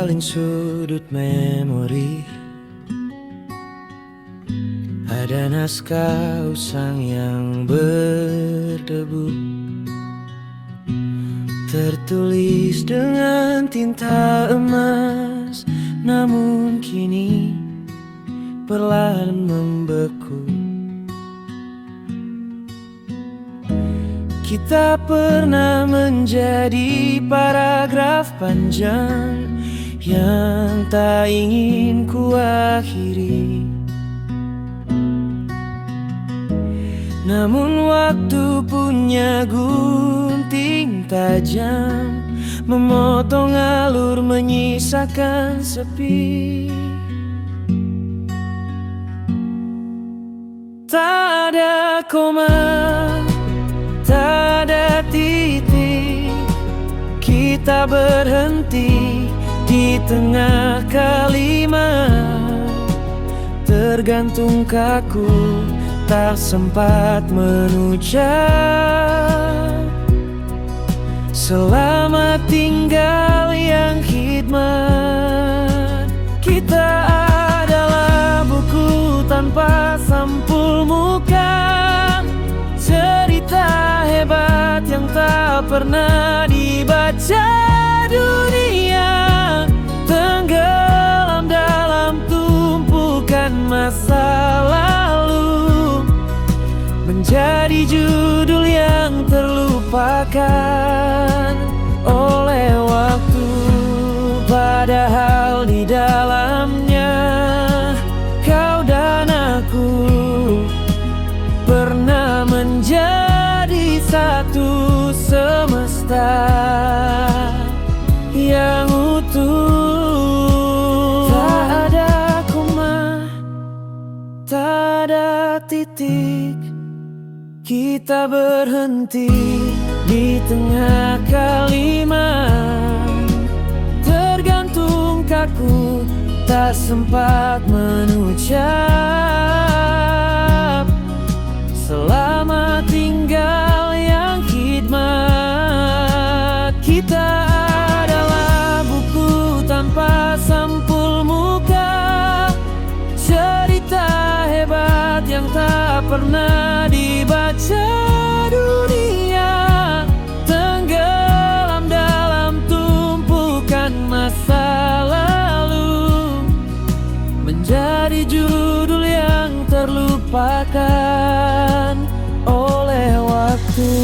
paling sudut memori ada naskah usang yang berdebu, tertulis dengan tinta emas, namun kini perlahan membeku. Kita pernah menjadi paragraf panjang yang tak ingin kuakhiri. Namun waktu punya gunting tajam, memotong alur menyisakan sepi. Tak ada koma, tak ada titik, kita berhenti di tengah kalimat. Tergantung kaku, tak sempat mengucap selamat tinggal yang khidmat. Kita adalah buku tanpa sampul muka, cerita hebat yang tak pernah dibaca dunia, tenggelam dalam tumpukan masa lalu, menjadi judul yang terlupakan oleh waktu. Padahal di dalamnya kau dan aku pernah menjadi satu semesta yang utuh. Tak ada koma, tak ada titik, kita berhenti di tengah kalimat. Tergantung kaku, tak sempat mengucap selamat tinggal yang khidmat. Kita adalah buku tanpa sampul muka, cerita hebat yang tak pernah dibaca dunia, tenggelam dalam tumpukan masa lalu, menjadi judul yang terlupakan oleh waktu.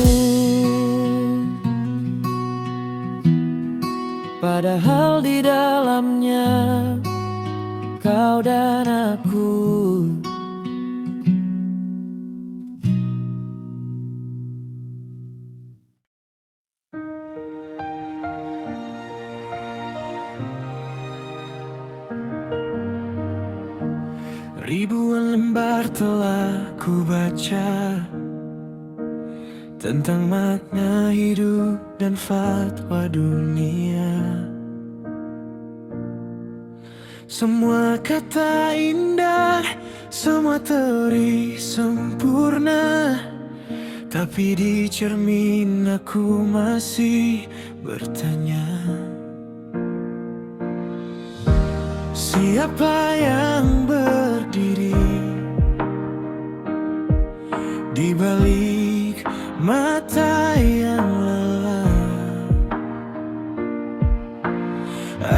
Padahal di dalamnya kau dan aku ribuan lembar telah ku baca tentang makna hidup dan fatwa dunia. Semua kata indah, semua teori sempurna, tapi di cermin aku masih bertanya, siapa yang berdiri di balik mata yang lelah?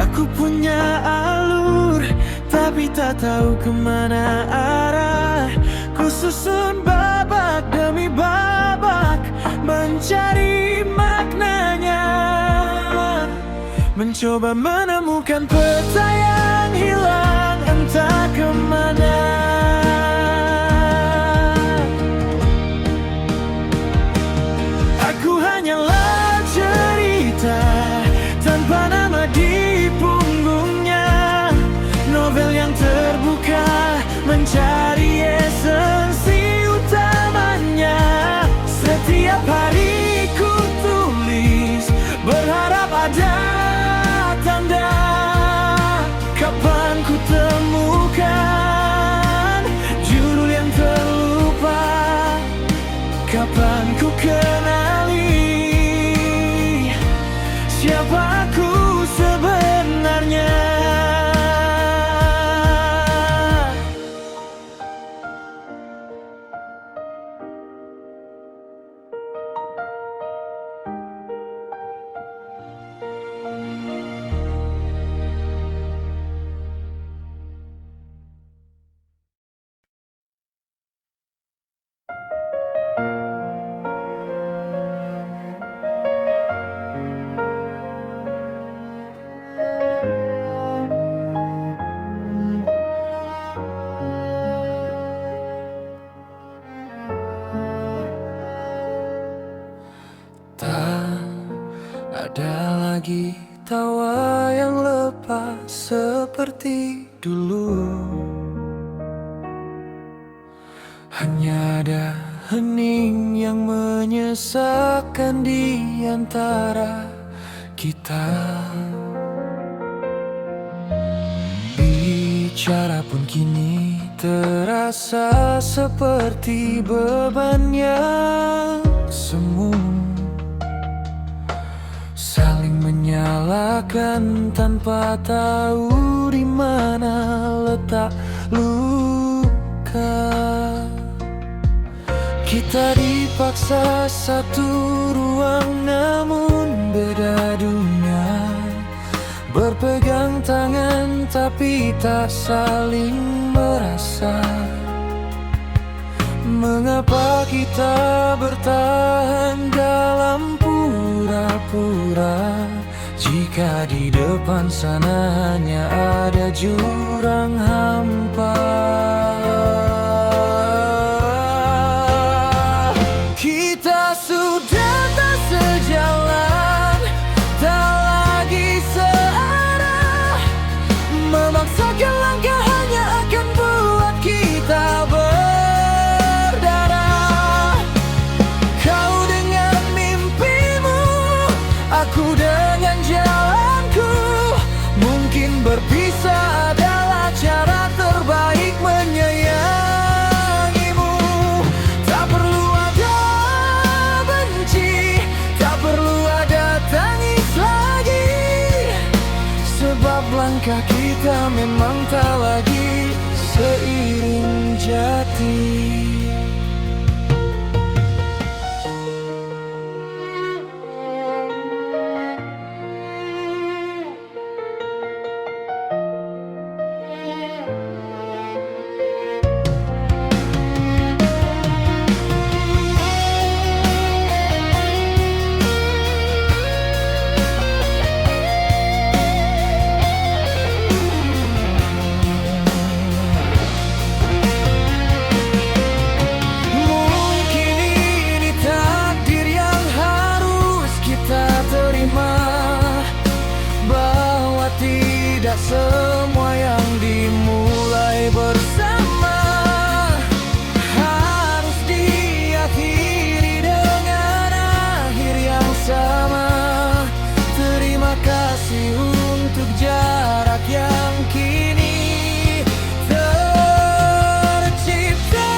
Aku punya alur, tapi tak tahu kemana arah. Ku susun babak demi babak, mencari maknanya, mencoba menemukan peta yang hilang entah kemana. Aku hanyalah cerita tanpa nama di punggungnya, novel yang terbuka mencari esensi utamanya. Setiap hari ku tulis, berharap ada tanda, kapan ku temukan lagi tawa yang lepas seperti dulu. Hanya ada hening yang menyesakkan di antara kita. Bicara pun kini terasa seperti beban yang semu. Saling menyalahkan tanpa tahu di mana letak luka. Kita dipaksa satu ruang namun beda dunia. Berpegang tangan tapi tak saling merasa. Mengapa kita bertahan dalam pura-pura, jika di depan sana hanya ada jurang hampa. Kita sudah tak sejalan, tak lagi searah. Memaksakan langkah hanya akan buat kita berdarah. Kau dengan mimpimu, aku dengan jalanku. Mungkin berpisah adalah cara terbaik menyayangimu. Tak perlu ada benci, tak perlu ada tangis lagi, sebab langkah kita memang tak lagi seiring jati. Tidak semua yang dimulai bersama harus diakhiri dengan akhir yang sama. Terima kasih untuk jarak yang kini tercipta.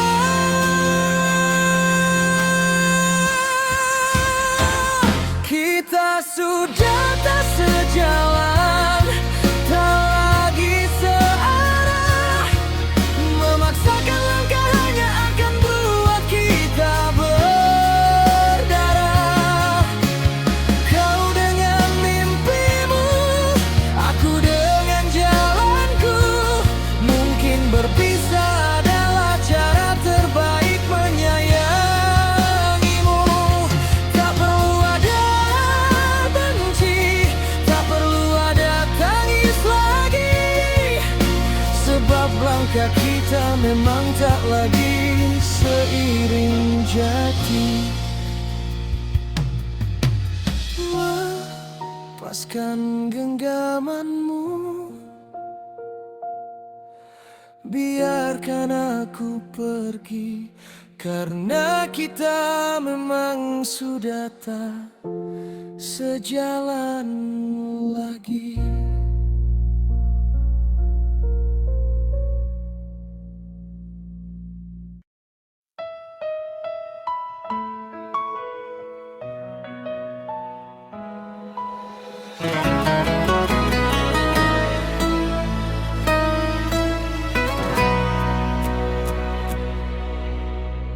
Kita sudah tak sejalan, tak lagi searah. Memaksakan langkah hanya akan buat kita berdarah. Kau dengan mimpimu, aku dengan jalanku. Mungkin berpisah adalah cara terbaik menyayangimu. Tak perlu ada benci, tak perlu ada tangis lagi, sebab langkah kita memang tak lagi seiring jati. Lepaskan genggamanmu, biarkan aku pergi, karena kita memang sudah tak sejalan lagi.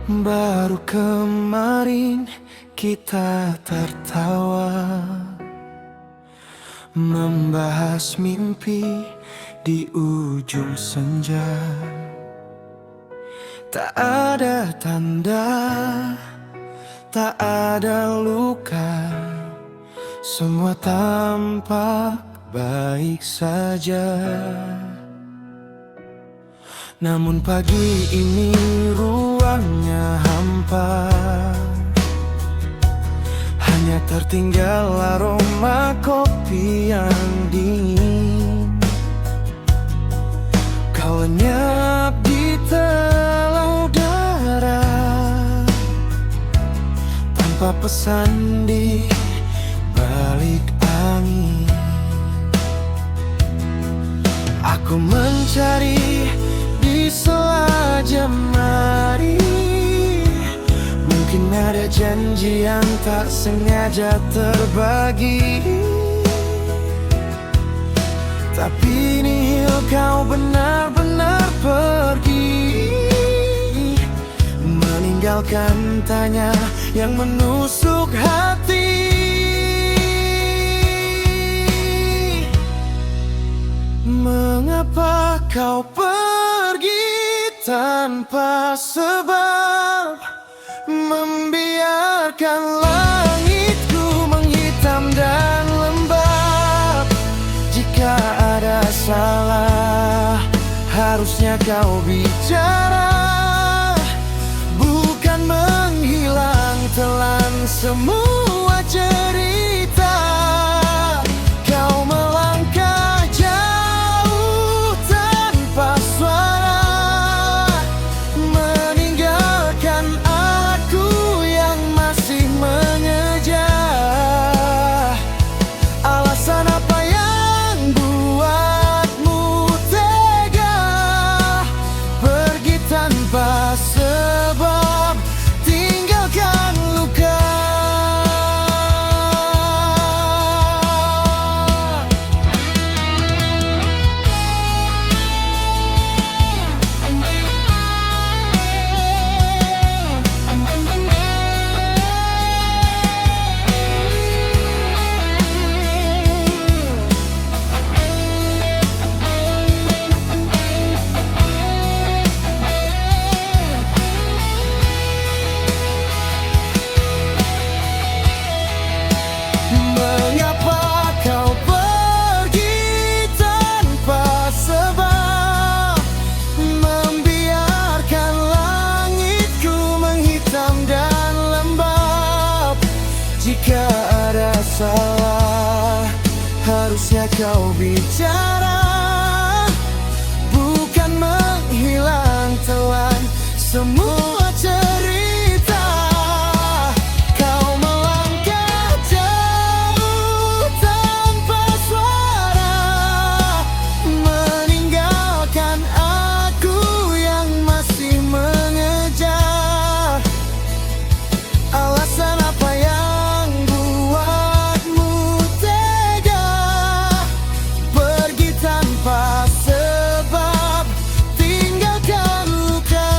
Baru kemarin kita tertawa, membahas mimpi di ujung senja. Tak ada tanda, tak ada luka, semua tampak baik saja. Namun pagi ini ruangnya hampa, hanya tertinggal aroma kopi yang dingin. Kau lenyap di telau udara tanpa pesan di balik angin. Aku mencari di sela jemari. Mungkin ada janji yang tak sengaja terbagi, tapi nihil kau benar-benar pergi, meninggalkan tanya yang menusuk hati. Mengapa kau pergi tanpa sebab, membiarkan langitku menghitam dan lembab? Jika ada salah, harusnya kau bicara, bukan menghilang telan semua cerita. Kau melangkah jauh tanpa suara, meninggalkan aku yang masih mengejar. Alasan apa yang buatmu tega pergi tanpa sebab, tinggalkan luka? Mengapa kau pergi tanpa sebab, membiarkan langitku menghitam dan lembab? Jika ada salah, harusnya kau bicara, bukan menghilang telan semua cerita. Kau melangkah jauh tanpa suara, meninggalkan aku yang masih mengejar. Alasan apa yang buatmu tega pergi tanpa sebab, tinggalkan luka?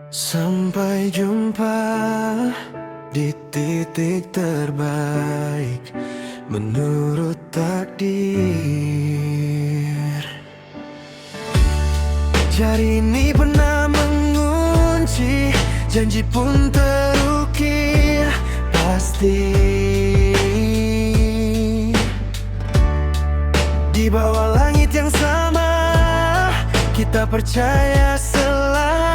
Sampai jumpa di titik terbaik menurut takdir. Jari ini pernah mengunci, janji pun terukir pasti. Di bawah langit yang sama, kita percaya selamanya.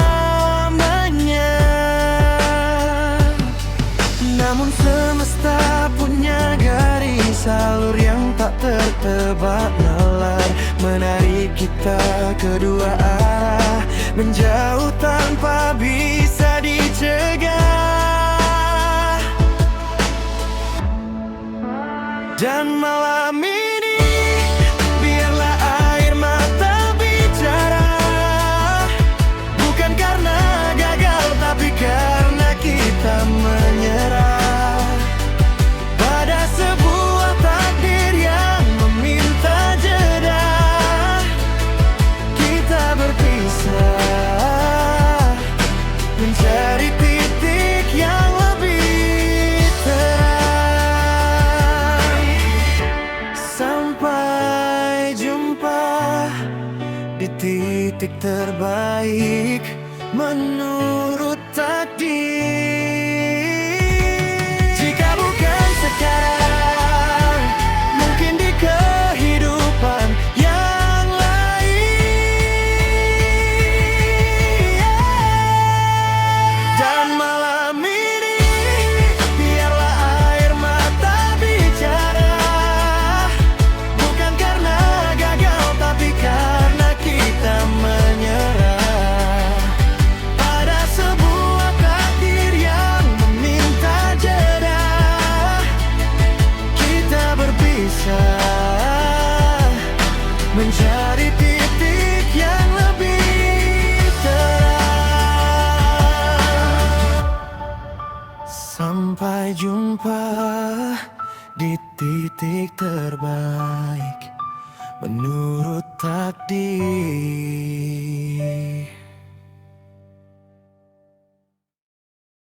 Namun semesta punya garis alur yang tak tertebak nalar, menarik kita kedua arah, menjauh tanpa bisa dicegah. Dan malam ini biarlah air mata bicara, bukan karena gagal tapi karena kita menyerah pada sebuah takdir yang meminta jeda. Kita berpisah mencari titik yang lebih terang. mencari titik yang lebih terang. Sampai jumpa di titik terbaik menurut takdir.